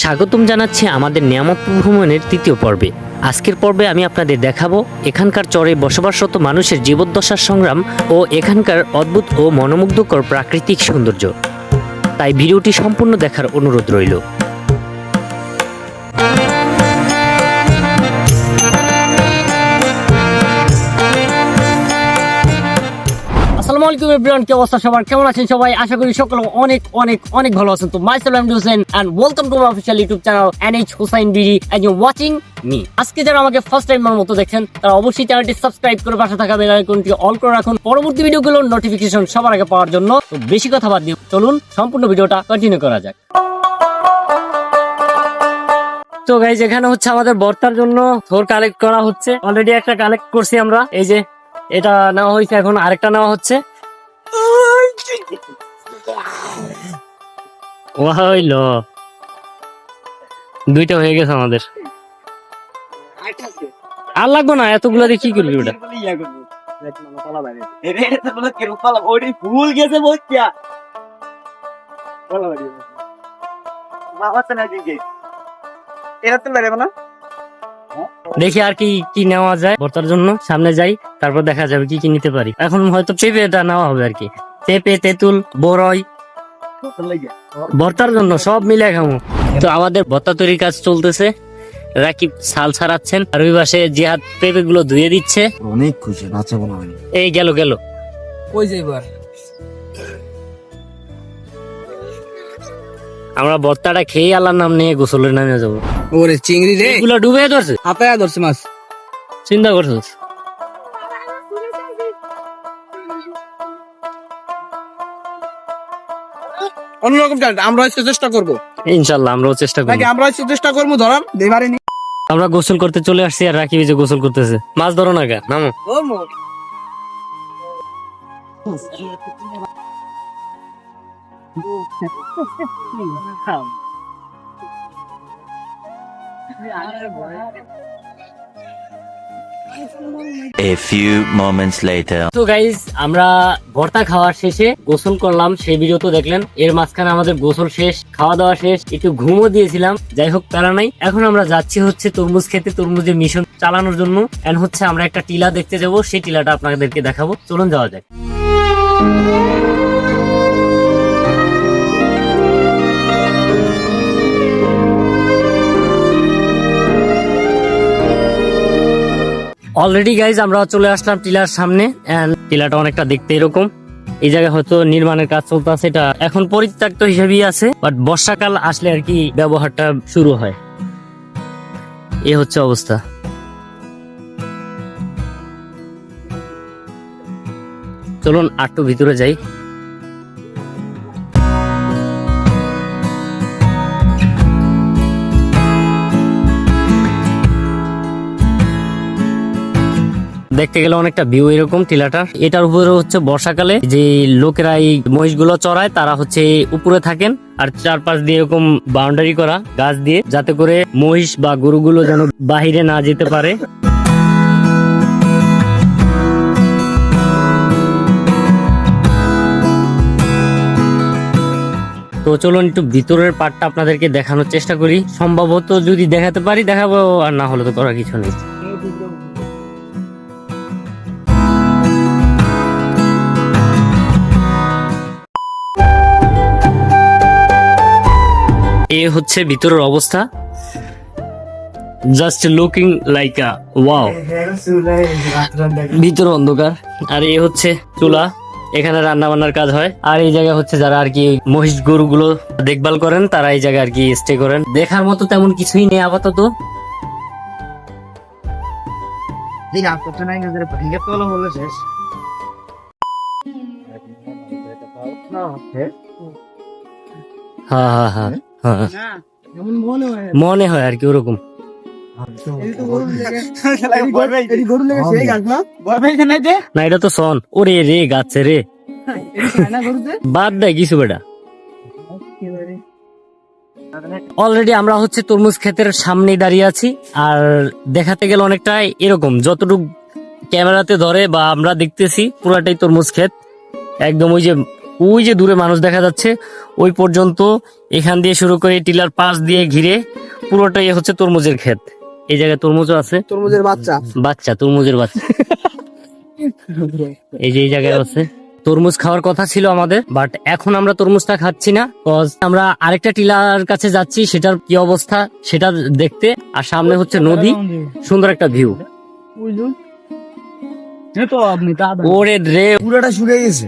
স্বাগতম জানাচ্ছি আমাদের নিয়ামতপুর ভ্রমণের তৃতীয় পর্বে। আজকের পর্বে আমি আপনাদের দেখাবো এখানকার চরে বসবাসরত মানুষের জীবদ্দশার সংগ্রাম ও এখানকার অদ্ভুত ও মনোমুগ্ধকর প্রাকৃতিক সৌন্দর্য। তাই ভিডিওটি সম্পূর্ণ দেখার অনুরোধ রইল। আসসালামু আলাইকুম এভরিওয়ান, কি অবস্থা সবার? কেমন আছেন সবাই? আশা করি সকলে অনেক অনেক অনেক ভালো আছেন। তো myself I am Hossain and welcome to my official YouTube channel NH Hussain BD and you watching me. আজকে যারা আমাকে ফার্স্ট টাইমের মতো দেখেন তারা অবশ্যই চ্যানেলটি সাবস্ক্রাইব করে পাশে থাকা বেল আইকনটি অল করে রাখুন পরবর্তী ভিডিওগুলোর নোটিফিকেশন সবার আগে পাওয়ার জন্য। তো বেশি কথা বাদ দিয়ে চলুন সম্পূর্ণ ভিডিওটা কন্টিনিউ করা যাক। তো গাইজ, এখানে হচ্ছে আমাদের বর্তার জন্য থোর কালেক্ট করা হচ্ছে। অলরেডি একটা কালেক্ট করছি আমরা, এই যে এটা নেওয়া হয়েছে, এখন আরেকটা নেওয়া হচ্ছে। দুইটা হয়ে গেছে আমাদের, আর লাগবো না এতগুলো দিয়ে কি করবি ওটা? দেখি আর কি কি নেওয়া যায় ভর্তার জন্য। সামনে যাই, তারপর দেখা যাবে কি কি নিতে পারি। এখন হয়তো পেঁপে এটা নেওয়া হবে আর কি, পেঁপে, তেঁতুল, বড়ই ভর্তার জন্য সব মিলে খামো। তো আমাদের ভর্তা তৈরির কাজ চলতেছে। রাকিব ছাল ছাড়াচ্ছেন আর ওই পাশে জিহাদ পেঁপে গুলো ধুয়ে দিচ্ছে। অনেক খুশি, নাচা বলা হয়নি। এই গেল ওই যে এবার আমরা ভর্তাটা খেয়ে আল্লাহর নাম নিয়ে গোসলের নামে যাবো। ওরে চিংড়ি রে, এগুলো ডুবে ধরছে, হাতায় ধরছে মাছ। চিন্তা করছিস? অন্যরকম টাইট, আমরা একটু চেষ্টা করবো। ইনশাল্লাহ আমরাও চেষ্টা করবো। নাকি আমরা একটু চেষ্টা করবো, ধরান দেবারিনি। আমরা গোসল করতে চলে আসছি আর রাকিব এই যে গোসল করতেছে। মাছ ধরো না গা, নামো। A few moments later. তো গাইজ, আমরা ভর্তা খাওয়ার শেষে গোসল করলাম, সেই ভিডিও তো দেখলেন। এর মাঝখানে আমাদের গোসল শেষ, খাওয়া দাওয়া শেষ, একটু ঘুমও দিয়েছিলাম। যাই হোক, প্যারা নাই। এখন আমরা যাচ্ছি হচ্ছে তরমুজ খেতে, তরমুজের মিশন চালানোর জন্য। এন্ড হচ্ছে আমরা একটা টিলা দেখতে যাব, সেই টিলাটা আপনাদেরকে দেখাবো। চলুন যাওয়া যায়। অলরেডি গাইজ আমরা চলে আসলাম টিলার সামনে। এন্ড টিলাটা অনেকটা দেখতে এরকম। এই জায়গায় হয়তো নির্মাণের কাজ চলতেছে, এটা এখন পরিত্যক্ত হিসেবেই আছে, বাট বর্ষাকাল আসলে আর কি ব্যবহারটা শুরু হয়। এ হচ্ছে অবস্থা। চলুন আটটু ভিতরে যাই। দেখতে গেলে অনেকটা ভিউ এরকম টিলাটার। এটার উপরে হচ্ছে বর্ষাকালে যে লোকেরা এই মহিষ গুলো চড়ায়, তারা হচ্ছে উপরে থাকেন। আর চারপাশ দিয়ে এরকম বাউন্ডারি করা গাছ দিয়ে, যাতে করে মহিষ বা গরুগুলো যেন বাহিরে না যেতে পারে। তো চলুন একটু ভিতরের পার্টটা আপনাদেরকে দেখানোর চেষ্টা করি। সম্ভবত যদি দেখাতে পারি দেখাবো, আর না হলে তো করার কিছু নেই। এ হচ্ছে ভিতরের অবস্থা, জাস্ট লুকিং লাইক আ ওয়াও। ভিতরে অন্ধকার। আর এ হচ্ছে চুলা, এখানে রান্না বান্নার কাজ হয়। আর এই জায়গা হচ্ছে যারা আর কি মহিষ গরুগুলো দেখভাল করেন, তারা এই জায়গায় আর কি স্টে করেন। দেখার মতো তেমন কিছুই নেই আপাতত। হ্যাঁ হ্যাঁ হ্যাঁ হ্যাঁ, মনে হয় আর কি ওরকম। না, এটা তো সন। ওরে রে গাছে রে, বাদ দেয় কিছু বেটা। অলরেডি আমরা হচ্ছে তরমুজ ক্ষেতের সামনে দাঁড়িয়ে আছি। আর দেখাতে গেলে অনেকটা এরকম, যতটুকু ক্যামেরাতে ধরে বা আমরা দেখতেছি পুরাটাই তরমুজ ক্ষেত। একদম ওই যে ওই যে দূরে মানুষ দেখা যাচ্ছে ওই পর্যন্ত, এখান দিয়ে শুরু করে টিলার পাশ দিয়ে ঘিরে পুরোটাই হচ্ছে তরমুজের ক্ষেত। এই জায়গায় তরমুজও আছে, তরমুজের বাচ্চা। তরমুজের বাচ্চা। এই যে এই জায়গায় আছে। তরমুজ খাওয়ার কথা ছিল আমাদের, বাট এখন আমরা তরমুজটা খাচ্ছি না, কজ আমরা আরেকটা টিলার কাছে যাচ্ছি, সেটার কি অবস্থা সেটা দেখতে। আর সামনে হচ্ছে নদী, সুন্দর একটা ভিউ। ওরে রে, পুরোটা শুকিয়ে গেছে।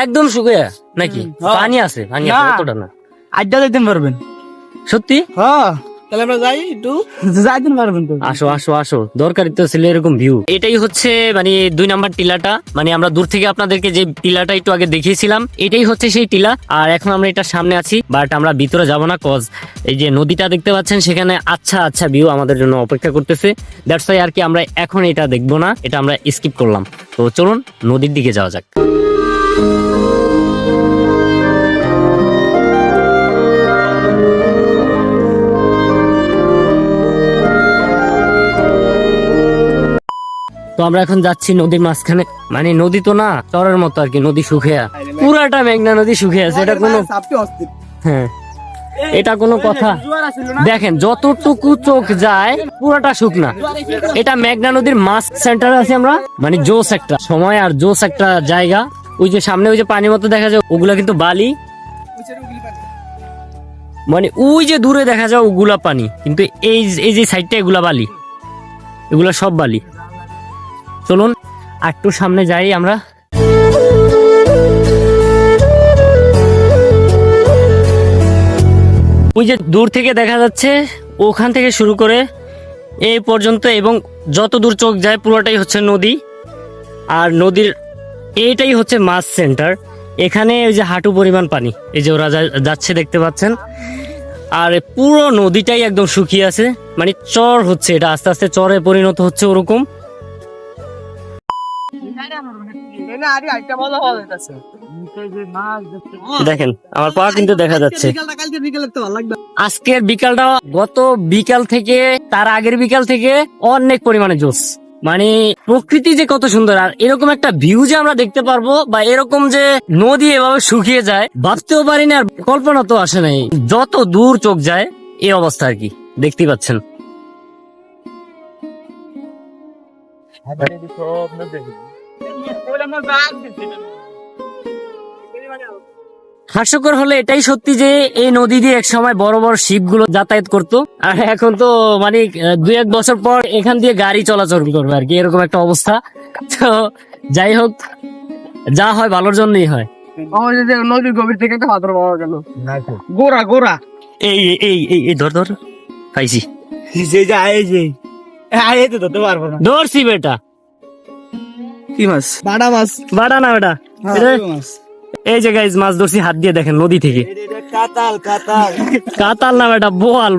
একদম শুকিয়ে নাকি? পানি আছে, পানি আছে, অতটা না। আড্ডা দিতে পারবেন সত্যি? হ্যাঁ, তাহলে আমরা যাই একটু, যাইতে পারবেন তো। আসো আসো আসো, দরকারি তো ছিল এরকম ভিউ। এটাই হচ্ছে মানে 2 নাম্বার টিলাটা, মানে আমরা দূর থেকে আপনাদেরকে যে টিলাটা একটু আগে দেখিয়েছিলাম, এটাই হচ্ছে সেই টিলা। আর এখন আমরা এটা সামনে আছি, বাট আমরা ভিতরে যাব না, কজ এই যে নদীটা দেখতে পাচ্ছেন সেখানে আচ্ছা আচ্ছা ভিউ আমাদের জন্য অপেক্ষা করতেছে। দ্যাটস ওয়াই আর কি আমরা এখন এটা দেখবো না, এটা আমরা স্কিপ করলাম। তো চলুন নদীর দিকে যাওয়া যাক। তো আমরা এখন যাচ্ছি নদীর মাঝখানে, মানে নদী তো না, চরের মতো আর কি, নদী শুকিয়ে, পুরাটা মেঘনা নদী শুকিয়ে আছে। এটা কোনো, হ্যাঁ এটা কোনো কথা? দেখেন যতটুকু চোখ যায় পুরাটা শুকনা। এটা মেঘনা নদীর মাছ সেন্টারে আছে আমরা, মানে জোস একটা সময় আর জোস একটা জায়গা। ওই যে সামনে ওই যে পানির মতো দেখা যায়, ওগুলা কিন্তু বালি, মানে ওই যে দূরে দেখা যায় ওগুলা পানি, কিন্তু এই যে সাইডটা এগুলা বালি, এগুলা সব বালি। চলুন একটু সামনে যাই আমরা। ওই যে দূর থেকে দেখা যাচ্ছে, ওখান থেকে শুরু করে এই পর্যন্ত, এবং যত দূর চোখ যায় পুরোটাই হচ্ছে নদী। আর নদীর এইটাই হচ্ছে মাছ সেন্টার। এখানে ওই যে হাঁটু পরিমাণ পানি, এই যে ওরা যাচ্ছে দেখতে পাচ্ছেন। আর পুরো নদীটাই একদম শুকিয়ে আছে, মানে চর হচ্ছে, এটা আস্তে আস্তে চরে পরিণত হচ্ছে ওরকম। দেখেন আমার পা কিন্তু দেখা যাচ্ছে। আজকের বিকালটা গত বিকাল থেকে, তার আগের বিকাল থেকে অনেক পরিমাণে জোস, মানে প্রকৃতি যে কত সুন্দর। আর এরকম একটা ভিউ যে আমরা দেখতে পারবো, বা এরকম যে নদী এভাবে শুকিয়ে যায়, ভাবতেও পারিনি, আর কল্পনা তো আসে নাই। যত দূর চোখ যায় এই অবস্থা আর কি, দেখতেই পাচ্ছেন। হাস্যকর হলে এটাই সত্যি যে এই নদী দিয়ে এক সময় বড় বড় শিপগুলো যাতায়াত করতো, আর এখন তো মানে 2-1 বছর পর এখান দিয়ে গাড়ি চলাচল করবে আর কি, এরকম একটা অবস্থা। তো যাই হোক, যা হয় ভালোর জন্যই হয়। নদীর গভীর থেকে একটা পাথর পাওয়া গেল, গোড়া গোড়া। এই এই এই এই ধর ধর, পাইছি, ধরতে পারবো না। ধরছি বেটা। কি মাছ? বাটা মাছ। বাড়া না বেটা, এই যে গাইজ মাছ ধরছি হাত দিয়ে, দেখেন নদী থেকে। কাতাল না বেটা, বোয়াল।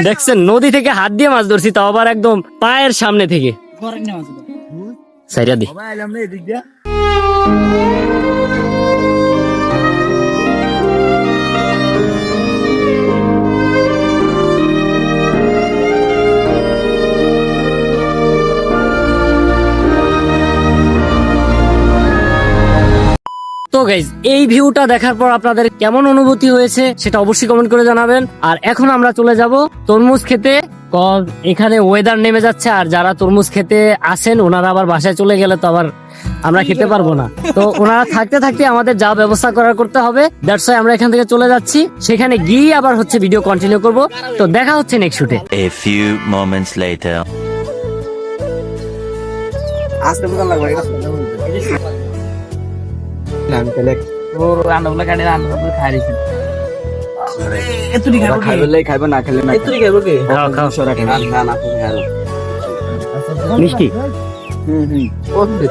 দেখছেন নদী থেকে হাত দিয়ে মাছ ধরছি, তাও আবার একদম পায়ের সামনে থেকে। সাইরা দি। তো গাইজ এই ভিউটা দেখার পর আপনাদের কেমন অনুভূতি হয়েছে সেটা অবশ্যই কমেন্ট করে জানাবেন। আর এখন আমরা চলে যাব তরমুজ খেতে, কজ এখানে ওয়েদার নেমে যাচ্ছে। আর যারা তরমুজ খেতে আসেন ওনারা আবার বাসায় চলে গেলে তো আবার আমরা খেতে পারবো না। তো ওনারা থাকতে থাকতে আমাদের যা ব্যবস্থা করার করতে হবে। দ্যাটস ওয়াই আমরা এখান থেকে চলে যাচ্ছি, সেখানে গিয়ে আবার হচ্ছে ভিডিও কন্টিনিউ করব। তো দেখা হচ্ছে next শুটে। A few moments later. আসতে বুঝা লাগবে না, আমি তাহলে ওর রান্নাগুলো কাটে, রান্নাগুলো খাই দিছি। এতুরি খাইবো, খাইবো না খেলে না। এতুরি খাইবো কি? খাও খাও, সরা খাই না, না তুমি খাও মিষ্টি। ওকে।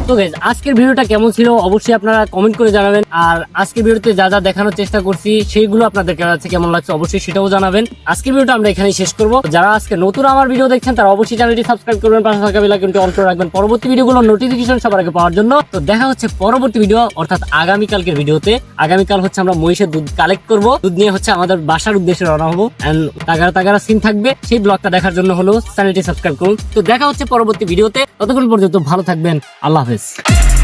তো গাইস আজকের ভিডিওটা কেমন ছিল অবশ্যই আপনারা কমেন্ট করে জানাবেন। আর আজকের ভিডিওতে যা যা দেখানোর চেষ্টা করছি সেইগুলো আপনাদের কাছে কেমন লাগছে অবশ্যই সেটাও জানাবেন। আজকের ভিডিওটা আমরা এখানেই শেষ করব। যারা আজকে নতুন আমার ভিডিও দেখছেন তারা অবশ্যই চ্যানেলটি সাবস্ক্রাইব করবেন, পাশে থাকা বেল আইকনটি অন করে রাখবেন পরবর্তী ভিডিওগুলোর নোটিফিকেশন সবার আগে পাওয়ার জন্য। তো দেখা হচ্ছে পরবর্তী ভিডিও, অর্থাৎ আগামীকালকের ভিডিওতে। আগামীকাল হচ্ছে আমরা মহিষের দুধ কালেক্ট করব, দুধ নিয়ে হচ্ছে আমাদের বাসার উদ্দেশ্যে রওনা হবো। এন্ড তাগারা তাগারা সিন থাকবে, সেই ব্লগটা দেখার জন্য হলো চ্যানেলটি সাবস্ক্রাইব করুন। তো দেখা হচ্ছে পরবর্তী ভিডিওতে, ততক্ষণ পর্যন্ত ভালো থাকবেন, আল্লাহ হাফেজ। হাফেজ।